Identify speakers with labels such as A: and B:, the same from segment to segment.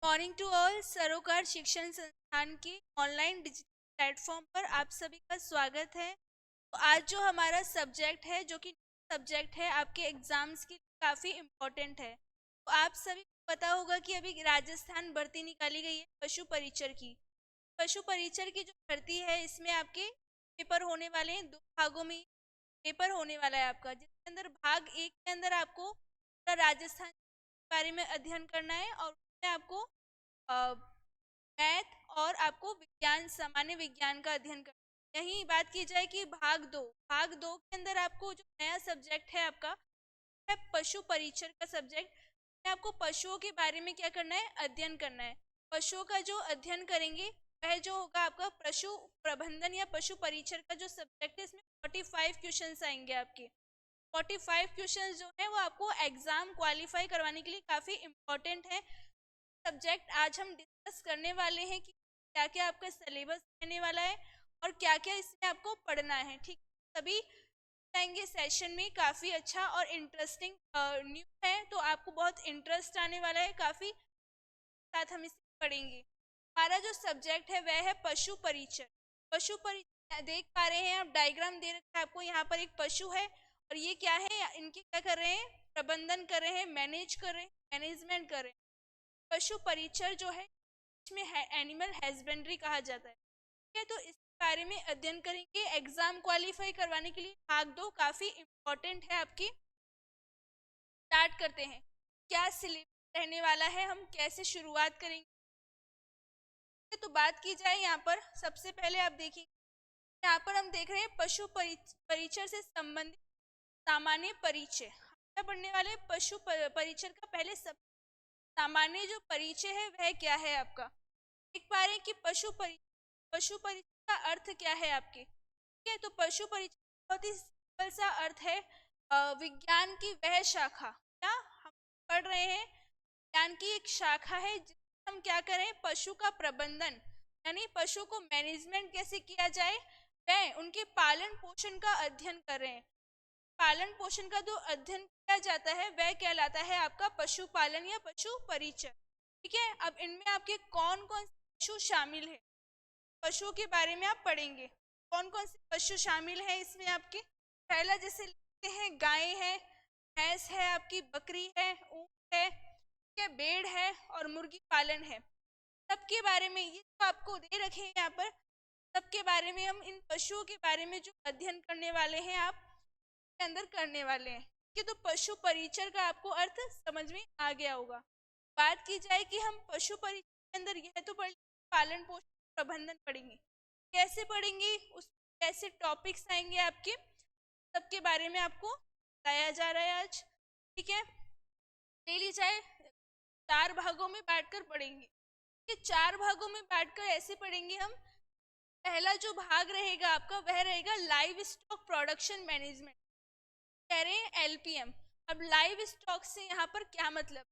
A: Morning to all. सरोकार शिक्षण संस्थान के ऑनलाइन डिजिटल प्लेटफॉर्म पर आप सभी का स्वागत है। तो आज जो हमारा सब्जेक्ट है, जो कि सब्जेक्ट है आपके एग्जाम्स के लिए काफ़ी इम्पोर्टेंट है। तो आप सभी को पता होगा कि अभी राजस्थान भर्ती निकाली गई है पशु परिचर की। पशु परिचर की जो भर्ती है, इसमें आपके पेपर होने वाले हैं, दो भागों में पेपर होने वाला है आपका, जिसके अंदर भाग एक के अंदर आपको पूरा राजस्थान के बारे में अध्ययन करना है, और उसमें आपको मैथ और आपको विज्ञान, सामान्य विज्ञान का अध्ययन करना है। यही बात की जाए कि भाग दो के अंदर आपको जो नया सब्जेक्ट है आपका है पशु परिचर का सब्जेक्ट। में आपको पशुओं के बारे में क्या करना है, अध्ययन करना है। पशुओं का जो अध्ययन करेंगे वह जो होगा आपका पशु प्रबंधन या पशु परिचर का जो सब्जेक्ट है, इसमें 45 क्वेश्चंस आएंगे आपके। 45 क्वेश्चंस जो है वो आपको एग्जाम क्वालिफाई करवाने के लिए काफ़ी इम्पोर्टेंट है। सब्जेक्ट आज हम डिस्कस करने वाले हैं कि क्या क्या आपका सिलेबस रहने वाला है और क्या क्या इसमें आपको पढ़ना है। ठीक, सभी जाएंगे सेशन में। काफ़ी अच्छा और इंटरेस्टिंग न्यूज़ है, तो आपको बहुत इंटरेस्ट आने वाला है। काफ़ी साथ हम इसे पढ़ेंगे। हमारा जो सब्जेक्ट है वह है पशु परिचर। पशु परिचर देख पा रहे हैं आप, डायग्राम दे रखा है आपको। यहाँ पर एक पशु है और ये क्या है, इनके क्या कर रहे हैं, प्रबंधन कर रहे हैं, मैनेज कर रहे हैं, मैनेजमेंट कर रहे हैं। पशु परिचर जो है इसमें एनिमल हस्बेंड्री कहा जाता है। ठीक है, तो इस बारे में अध्ययन करेंगे एग्जाम क्वालिफाई करवाने के लिए। भाग दो काफी इम्पोर्टेंट है आपकी। स्टार्ट करते हैं, क्या सिलेबस रहने वाला है, हम कैसे शुरुआत करेंगे। तो बात की जाए यहाँ पर, सबसे पहले आप देखिए, यहाँ पर हम देख रहे हैं पशु परिचर से संबंधित सामान्य परिचय। हम पढ़ने वाले पशु परिचर का पहले सब सामान्य जो परिचय है वह क्या है आपका। देख पा रहे हैं कि पशु परिचय का अर्थ क्या है आपके। ठीक है, तो पशु परिचय बहुत ही सिंपल सा अर्थ है, विज्ञान की वह शाखा। क्या हम पढ़ रहे हैं, विज्ञान की एक शाखा है जिसमें हम क्या करें, पशु का प्रबंधन यानी पशु को मैनेजमेंट कैसे किया जाए, वह उनके पालन पोषण का अध्ययन कर रहे हैं। पालन पोषण का जो अध्ययन किया जाता है वह कहलाता है आपका पशुपालन या पशु परिचर। ठीक है, अब इनमें आपके कौन कौन से पशु शामिल है, पशुओं के बारे में आप पढ़ेंगे। कौन कौन से पशु शामिल है इसमें आपके। पहला जैसे लिखते हैं, गाय है, भैंस है, आपकी बकरी है, ऊंट है, ठीक है, भेड़ है और मुर्गी पालन है। सबके बारे में ये तो आपको दे रखे हैं यहाँ पर, सबके बारे में हम इन पशुओं के बारे में जो अध्ययन करने वाले हैं आप के अंदर करने वाले हैं। कि तो पशु परिचर का आपको अर्थ समझ में आ गया होगा। बात की जाए कि हम पशु परिचर के अंदर यह तो पढ़, पालन पोषण प्रबंधन पढ़ेंगे, कैसे पढ़ेंगे, उस कैसे टॉपिक्स आएंगे आपके, सबके बारे में आपको बताया जा रहा है आज। ठीक है, ले ली जाए, 4 भागों में बांटकर पढ़ेंगे। ये 4 भागों में बांटकर ऐसे पढ़ेंगे हम। पहला जो भाग रहेगा आपका वह रहेगा लाइव स्टॉक प्रोडक्शन मैनेजमेंट, कह रहे हैं एलपीएम। अब लाइव स्टॉक से यहाँ पर क्या मतलब,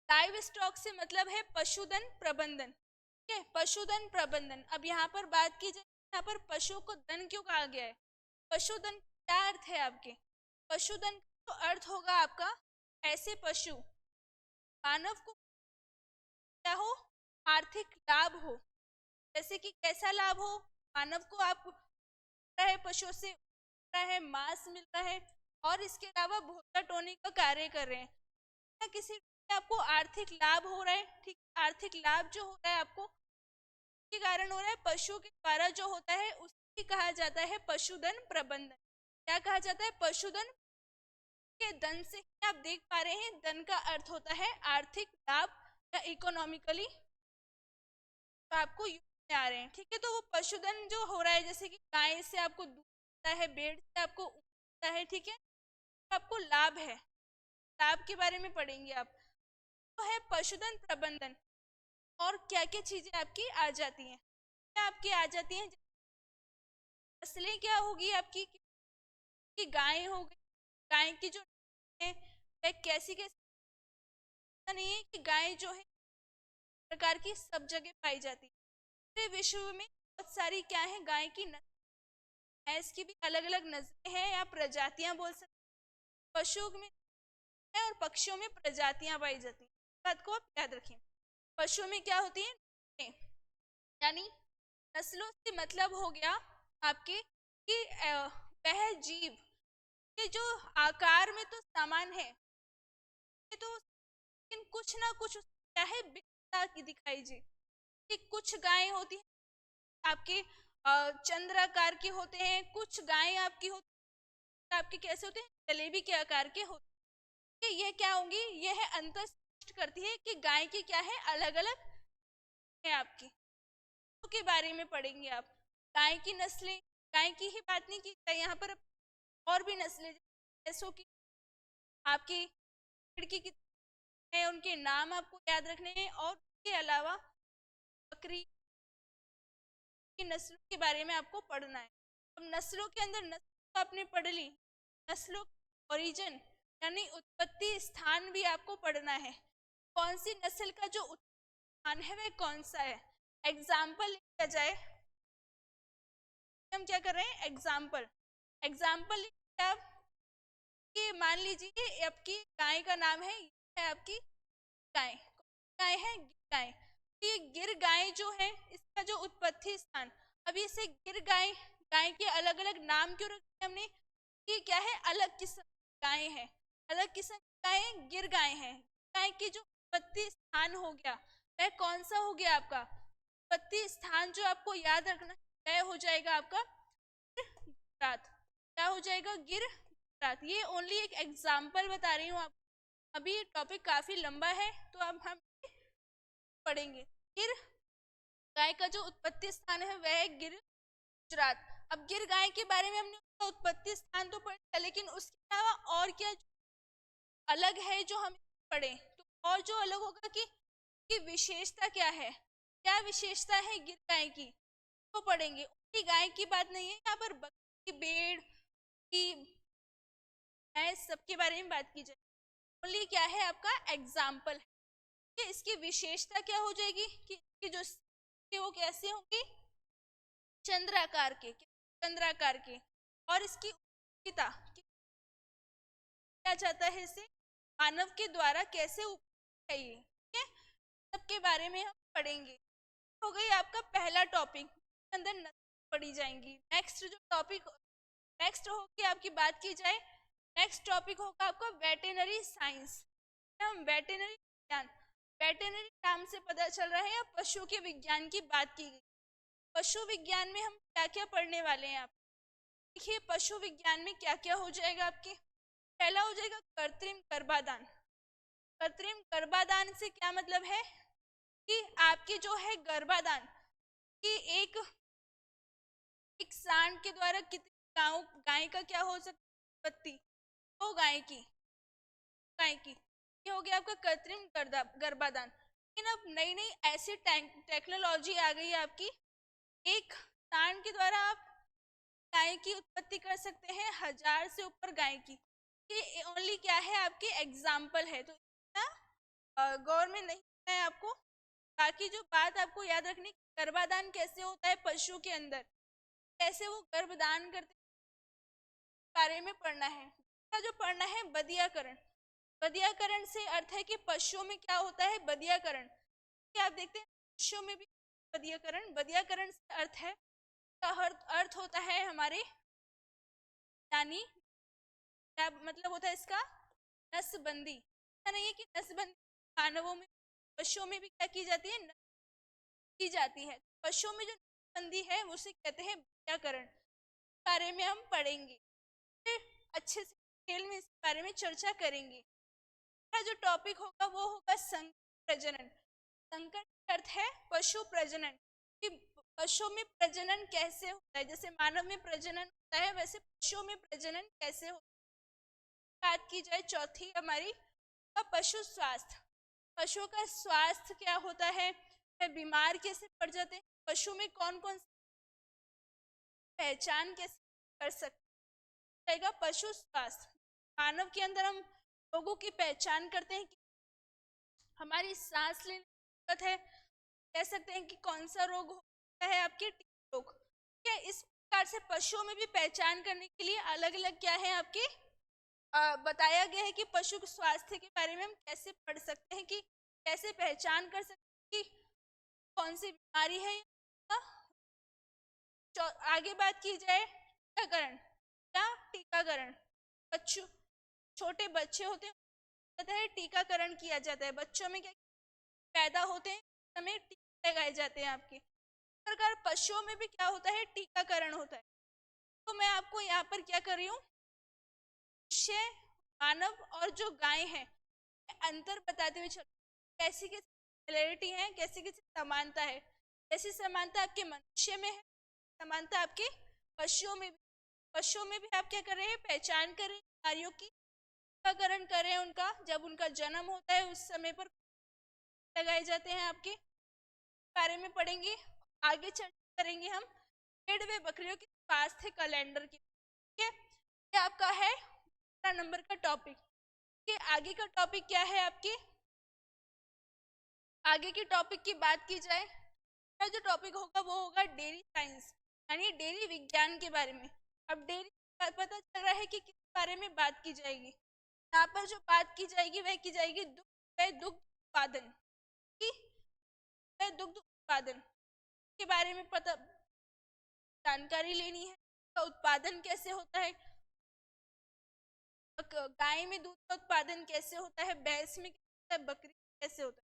A: लाइव स्टॉक से मतलब है पशुधन प्रबंधन। ठीक है, पशुधन प्रबंधन। अब यहाँ पर बात की जाए, यहाँ पर पशुओं को धन क्यों कहा गया है, पशुधन क्या अर्थ है आपके। पशुधन का तो अर्थ होगा आपका ऐसे पशु मानव को क्या हो, आर्थिक लाभ हो। जैसे कि कैसा लाभ हो, मानव को आप है पशुओं से है, मांस मिल रहा है, और इसके अलावा भोजन टोने का कार्य कर रहे हैं, या किसी आपको आर्थिक लाभ हो रहा है। ठीक, आर्थिक लाभ जो होता है आपको के कारण हो रहा है, पशु के द्वारा जो होता है उसे कहा जाता है पशुधन प्रबंधन। क्या कहा जाता है, पशुधन के धन से ही आप देख पा रहे हैं, धन का अर्थ होता है आर्थिक लाभ या इकोनॉमिकली, तो आपको यूज आ रहे हैं। ठीक है, तो वो पशुधन जो हो रहा है, जैसे कि गाय से आपको दूध मिलता है, भेड़ से आपको ऊन मिलता है, ठीक है, तो आपको लाभ है, लाभ के बारे में पढ़ेंगे आप। तो है पशुधन प्रबंधन। और क्या क्या चीजें आपकी आ जाती हैं, क्या आपकी आ जाती हैं, फसलें क्या होगी आपकी, कि गाय हो गई, गाय की जो है वह कैसी कैसी, नहीं है कि गाय जो है प्रकार की सब जगह पाई जाती है। पूरे विश्व में बहुत सारी क्या है, गाय की भैंस की भी अलग अलग नस्लें हैं या प्रजातियां बोल सकते हैं। पशुओं में है और पक्षियों में प्रजातियां पाई जाती हैं, बात को आप याद रखें। पशु में क्या होती है, यानी नस्लों से मतलब हो गया आपके कि वह जीव के जो आकार में तो समान है, तो लेकिन कुछ ना कुछ क्या है, भिन्नता की दिखाई जी, कि कुछ गायें होती हैं आपके चंद्राकार के होते हैं, कुछ गायें आपकी होती हैं आपके कैसे होते हैं, जलेबी के आकार के होते हैं। ये क्या होंगी, यह अंतर स्पष्ट करती है कि गाय की क्या है, अलग अलग है आपकी, तो के बारे में पढ़ेंगे आप। गाय की नस्लें, गाय की ही बात नहीं की जाए यहाँ पर, और भी नस्लें जैसों की आपकी की है, उनके नाम आपको याद रखने हैं, और उसके अलावा बकरी की नस्लों के बारे में आपको पढ़ना है। अब नस्लों के अंदर नस्ल तो आपने पढ़ ली, नस्लों ओरिजिन यानी उत्पत्ति स्थान भी आपको पढ़ना है, कौन सी नस्ल का जो स्थान है वह कौन सा है। एग्जाम्पल लिखा जाए, हम क्या कर रहे हैं, एग्जाम्पल एग्जाम्पल आप कि मान लीजिए आपकी गाय का नाम है आपकी गाय, गाय है गाय, तो ये गिर गाय जो है इसका जो उत्पत्ति स्थान, अब इसे गिर गाय, गाय के अलग अलग नाम क्यों रखे हमने, कि क्या है, अलग किस्म गाय है, अलग किस्म गाय गिर गाय है। गाय की जो उत्पत्ति स्थान हो गया वह कौन सा हो गया आपका, उत्पत्ति स्थान जो आपको याद रखना वह हो जाएगा आपका गुजरात, क्या हो जाएगा, गिर गुजरात। ये ओनली एक एग्जाम्पल बता रही हूँ आप, अभी ये टॉपिक काफी लंबा है तो अब हम पढ़ेंगे। गिर गाय का जो उत्पत्ति स्थान है वह है गिर गुजरात। अब गिर गाय के बारे में हमने उसका उत्पत्ति स्थान तो पढ़ा, लेकिन उसके अलावा और क्या अलग है जो हम पढ़े, तो और जो अलग होगा कि विशेषता क्या है, क्या विशेषता है गिर गाय की, तो पढ़ेंगे। उनकी गाय की बात नहीं है यहाँ पर, बकरी भेड़ की भैंस सबके बारे में बात की जाए, ओनली क्या है आपका एग्जाम्पल है कि इसकी विशेषता क्या हो जाएगी, कि जो कि वो कैसे होंगे, चंद्राकार के, चंद्राकार के, और इसकी उपयोगिता क्या चाहता है, इसे मानव के द्वारा कैसे है ये, ठीक है, सबके बारे में हम पढ़ेंगे। हो गई आपका पहला टॉपिक, अंदर नस्ल पढ़ी जाएंगी। नेक्स्ट जो टॉपिक नेक्स्ट होगी आपकी बात की जाए, नेक्स्ट टॉपिक होगा आपका वेटेनरी साइंस। हम वेटेनरी विज्ञान, वेटेनरी नाम से पता चल रहा है या पशु के विज्ञान की बात की गई। पशु विज्ञान में हम क्या क्या पढ़ने वाले हैं आप देखिए, पशु विज्ञान में क्या क्या हो जाएगा आपके, पहला हो जाएगा कृत्रिम गर्भाधान। कृत्रिम गर्भाधान से क्या मतलब है कि आपके जो है गर्भाधान कि एक सांड के द्वारा कितनी गाय का क्या हो सकता है, तो गाय की ये हो गया आपका कृत्रिम गर्भाधान। लेकिन अब नई नई ऐसी टेक्नोलॉजी आ गई है आपकी, एक सांड के द्वारा आप गाय की उत्पत्ति कर सकते हैं 1000 से ऊपर गाय की, ये ओनली क्या है आपके एग्जाम्पल है, तो गौर में नहीं है आपको। बाकी जो बात आपको याद रखनी, गर्भाधान कैसे होता है पशु के अंदर, कैसे वो गर्भदान करते बारे में पढ़ना है। जो पढ़ना है बदियाकरण, बदियाकरण से अर्थ है कि पशुओं में क्या होता है, बदियाकरण, क्या आप देखते हैं पशुओं में भी बदियाकरण, बदियाकरण से अर्थ है, का अर्थ होता है हमारे, यानी क्या मतलब होता है इसका, नसबंदी, ऐसा नहीं है कि नसबंदी मानवों में, पशुओं में भी क्या की जाती है, की जाती है। पशुओं में जो नसबंदी है उसे कहते हैं व्याकरण, बारे में हम पढ़ेंगे, फिर अच्छे से डिटेल में इस बारे में चर्चा करेंगे। जो टॉपिक होगा वो होगा संकर प्रजनन। संकर का अर्थ है पशु प्रजनन, कि पशुओं में प्रजनन कैसे होता है, जैसे मानव में प्रजनन होता है वैसे पशुओं में प्रजनन कैसे होता है। बात की जाए चौथी हमारी पशु स्वास्थ्य, पशुओं का स्वास्थ्य क्या होता है, बीमार कैसे पड़ जाते हैं, पशु में कौन कौन पहचान कैसे कर सकते हैं, पशु स्वास्थ्य। मानव के अंदर हम लोगों की पहचान करते हैं कि हमारी सांस लेने में दिक्कत है, कह सकते हैं कि कौन सा रोग होता है आपके रोग, क्या इस प्रकार से पशुओं में भी पहचान करने के लिए अलग अलग क्या है आपके बताया गया है कि पशु के स्वास्थ्य के बारे में हम कैसे पढ़ सकते हैं, कि कैसे पहचान कर सकते हैं कौन सी बीमारी है। आगे बात की जाए टीकाकरण, क्या टीकाकरण, बच्चों छोटे बच्चे होते हैं टीकाकरण किया जाता है। बच्चों में क्या पैदा होते हैं समय टीके लगाए जाते हैं आपके। इस प्रकार पशुओं में भी क्या होता है, टीकाकरण होता है। तो मैं आपको यहाँ पर क्या कर रही हूँ, मनुष्य, मानव और जो गाय है अंतर बताते हुए चल, कैसी कैसी सिमिलरिटी है, कैसी कैसी समानता है। जैसी समानता आपके मनुष्य में है, समानता आपके पशुओं में भी। पशुओं में भी आप क्या कर रहे हैं, पहचान कर रहे हैं बीमारियों की, टीकाकरण कर रहे हैं उनका। जब उनका जन्म होता है उस समय पर लगाए जाते हैं। आपके बारे में पढ़ेंगे, आगे चर्चा करेंगे हम भेड़ व बकरियों के स्वास्थ्य कैलेंडर की। ठीक है, ये आपका है 15 नंबर का टॉपिक। के आगे का टॉपिक क्या है आपके, आगे के टॉपिक की बात की जाए तो जो टॉपिक होगा वो होगा डेयरी साइंस, यानी डेयरी विज्ञान के बारे में। अब डेयरी पता चल रहा है कि किस बारे में बात की जाएगी। यहाँ पर जो बात की जाएगी वह की जाएगी दुग्ध उत्पादन की, दुग्ध उत्पादन के बारे में पता जानकारी लेनी है। तो उत्पादन कैसे होता है, गाय में दूध का उत्पादन कैसे होता है, भैंस में कैसे होता है, बकरी कैसे होता है,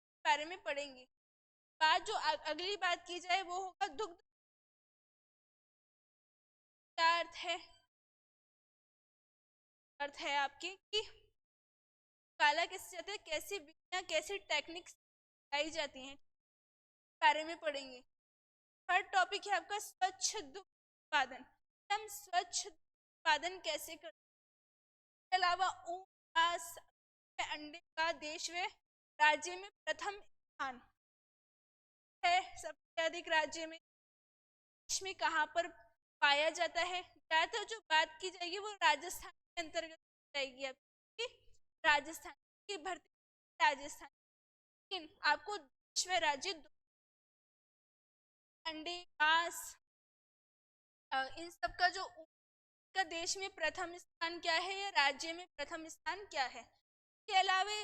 A: इस बारे में पढ़ेंगे। बात जो अगली बात की जाए वो होगा दुग्ध, क्या अर्थ है आपके कि काला कैसे जाता है, कैसी विधियां कैसी टेक्निक्स आई जाती हैं, बारे में पढ़ेंगे। थर्ड टॉपिक है आपका स्वच्छ दुग्ध उत्पादन। हम स्वच्छ उत्पादन कैसे करते हैं। इसके अलावा ऊन, मांस, अंडे का देश व राज्य में प्रथम स्थान है। सबसे अधिक राज्य में देश में कहाँ पर पाया जाता है। ज्यादातर जो बात की जाएगी वो राजस्थान के अंतर्गत जाएगी आपकी, राजस्थान की भर्ती राजस्थान। लेकिन आपको देश व राज्य अंडे, मांस, इन सब का जो का देश में प्रथम स्थान क्या है या राज्य में प्रथम स्थान क्या है। इसके अलावा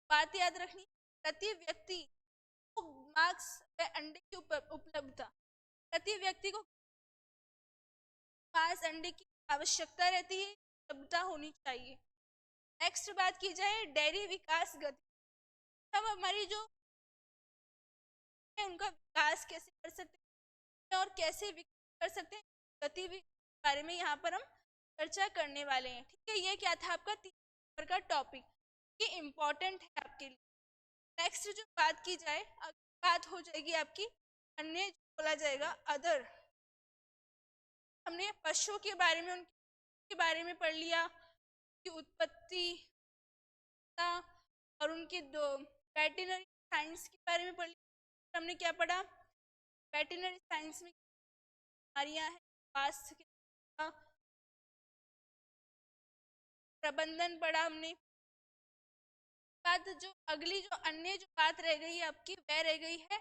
A: बात याद रखनी, प्रति व्यक्ति को मांस व अंडे की उपलब्धता, प्रति व्यक्ति को मांस अंडे की आवश्यकता रहती है, उपलब्धता होनी चाहिए। नेक्स्ट बात की जाए डेयरी विकास गति। अब हमारी जो है उनका विकास कैसे कर सकते हैं और कैसे विकसित कर सकते हैं, गति बारे में यहाँ पर हम चर्चा करने वाले हैं। ठीक है, ये क्या था आपका 3 नंबर का टॉपिक, ये इम्पोर्टेंट है आपके लिए। नेक्स्ट जो बात की जाए, बात हो जाएगी आपकी अन्य, बोला जाएगा अदर। हमने पशुओं के बारे में, उनके बारे में पढ़ लिया कि उत्पत्ति और उनके दो वेटरनरी साइंस के बारे में पढ़ लिया। हमने क्या पढ़ा, वेटरनरी साइंस में बीमारियां हैं, स्वास्थ्य के प्रबंधन पढ़ा हमने। बात जो अगली जो अन्य जो बात रह गई है आपकी, वह रह गई है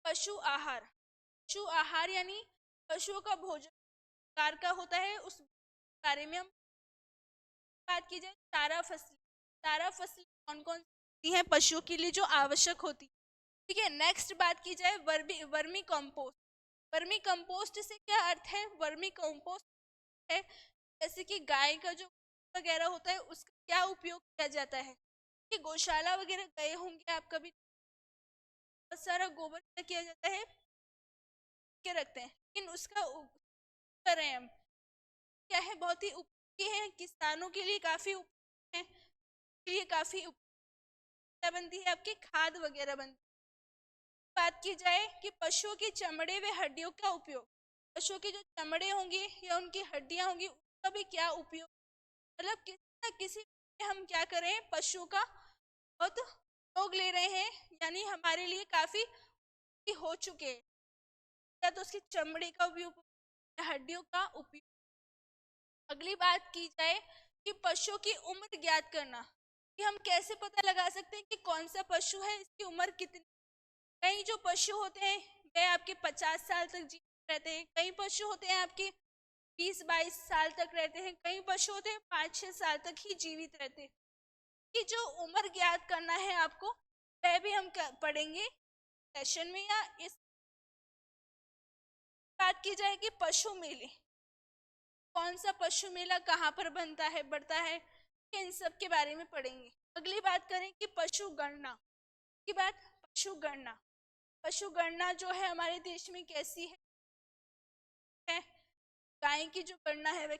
A: पशु आहार। पशु आहार यानी पशुओं का भोजन प्रकार का होता है, उस बारे में हम बात की जाए। चारा फसली, चारा फसली कौन कौन सी है पशुओं के लिए जो आवश्यक होती है। ठीक है, नेक्स्ट बात की जाए वर्मी कंपोस्ट। वर्मी कंपोस्ट से क्या अर्थ है, वर्मी कंपोस्ट है जैसे कि गाय का जो वगैरह होता है उसका क्या उपयोग किया जाता है। कि गौशाला वगैरह गए होंगे आप कभी, बहुत सारा गोबर क्या किया जाता है के रखते हैं, लेकिन उसका कर रहे हैं हम क्या है, बहुत ही उपयोगी है, किसानों के लिए काफी उपयोगी है, के लिए काफी क्या बनती है आपकी खाद वगैरह बनती है। बात की जाए कि पशुओं की चमड़े व हड्डियों का उपयोग, पशुओं के जो चमड़े होंगे या उनकी हड्डियां होंगी उसका भी क्या उपयोग, मतलब किसी न किसी हम क्या करें, पशुओं का बहुत उपयोग ले रहे हैं, यानी हमारे लिए काफी हो चुके हैं। या तो उसकी चमड़े का उपयोग या हड्डियों का उपयोग। अगली बात की जाए कि पशुओं की उम्र ज्ञात करना, कि हम कैसे पता लगा सकते हैं कि कौन सा पशु है, इसकी उम्र कितनी। कई जो पशु होते हैं वे आपके 50 साल तक जीवित रहते हैं, कई पशु होते हैं आपके 20-22 साल तक रहते हैं, कई पशु होते हैं 5-6 साल तक ही जीवित रहते हैं। कि जो उम्र ज्ञात करना है आपको, वह भी हम पढ़ेंगे। सेशन में या इस बात की जाए कि पशु मेले, कौन सा पशु मेला कहाँ पर बनता है बढ़ता है, इन सब के बारे में पढ़ेंगे। अगली बात करें कि पशु गणना की बात। पशु गणना, पशु गणना जो है हमारे देश में कैसी है, गाय की जो गणना है वह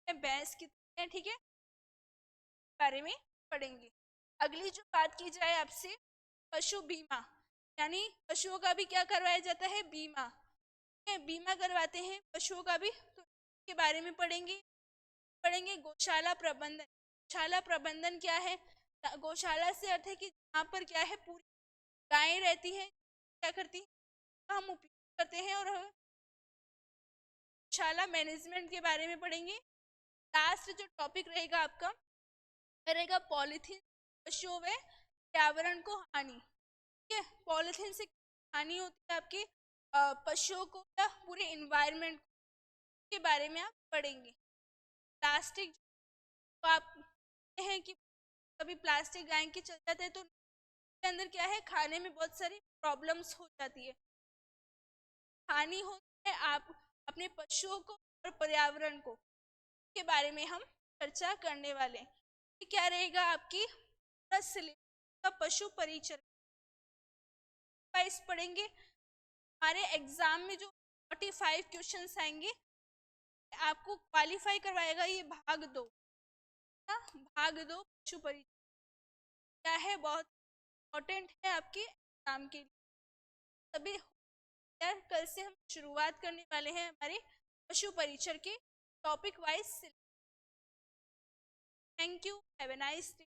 A: भैंस कितनी है, ठीक है, बारे में पढ़ेंगे। अगली जो बात की जाए आपसे, पशु बीमा, यानी पशुओं का भी क्या करवाया जाता है, बीमा, बीमा करवाते हैं पशुओं का भी, तो इसके बारे में पढ़ेंगे। गौशाला प्रबंधन, गौशाला प्रबंधन क्या है, गौशाला से अर्थ है कि जहाँ पर क्या है पूरी गायें रहती हैं, क्या करती हैं, हम उपयोग करते हैं, और गौशाला मैनेजमेंट के बारे में पढ़ेंगे। लास्ट जो टॉपिक रहेगा आपका रहेगा पॉलीथीन, पशुओं व पर्यावरण को हानि, ठीक है, पॉलीथीन से हानि होती है आपके पशुओं को या पूरे इन्वायरमेंट के बारे में आप पढ़ेंगे। प्लास्टिक, तो आप हैं कि कभी प्लास्टिक गाय के चल जाते हैं तो उसके अंदर क्या है, खाने में बहुत सारी प्रॉब्लम्स हो जाती है, हानि होती है आप अपने पशुओं को और पर्यावरण को, के बारे में हम चर्चा करने वाले हैं। ये क्या रहेगा आपकी पूरा सिलेबस का पशु परिचर वाइज पढ़ेंगे। हमारे एग्जाम में जो 45 क्वेश्चंस आएंगे आपको क्वालिफाई करवाएगा ये भाग दो, भाग दो पशु परिचय क्या है, बहुत इम्पोर्टेंट है आपके एग्जाम के लिए। तभी यार कल से हम शुरुआत करने वाले हैं हमारे पशु परिचर के topic wise. Thank you, have a nice day.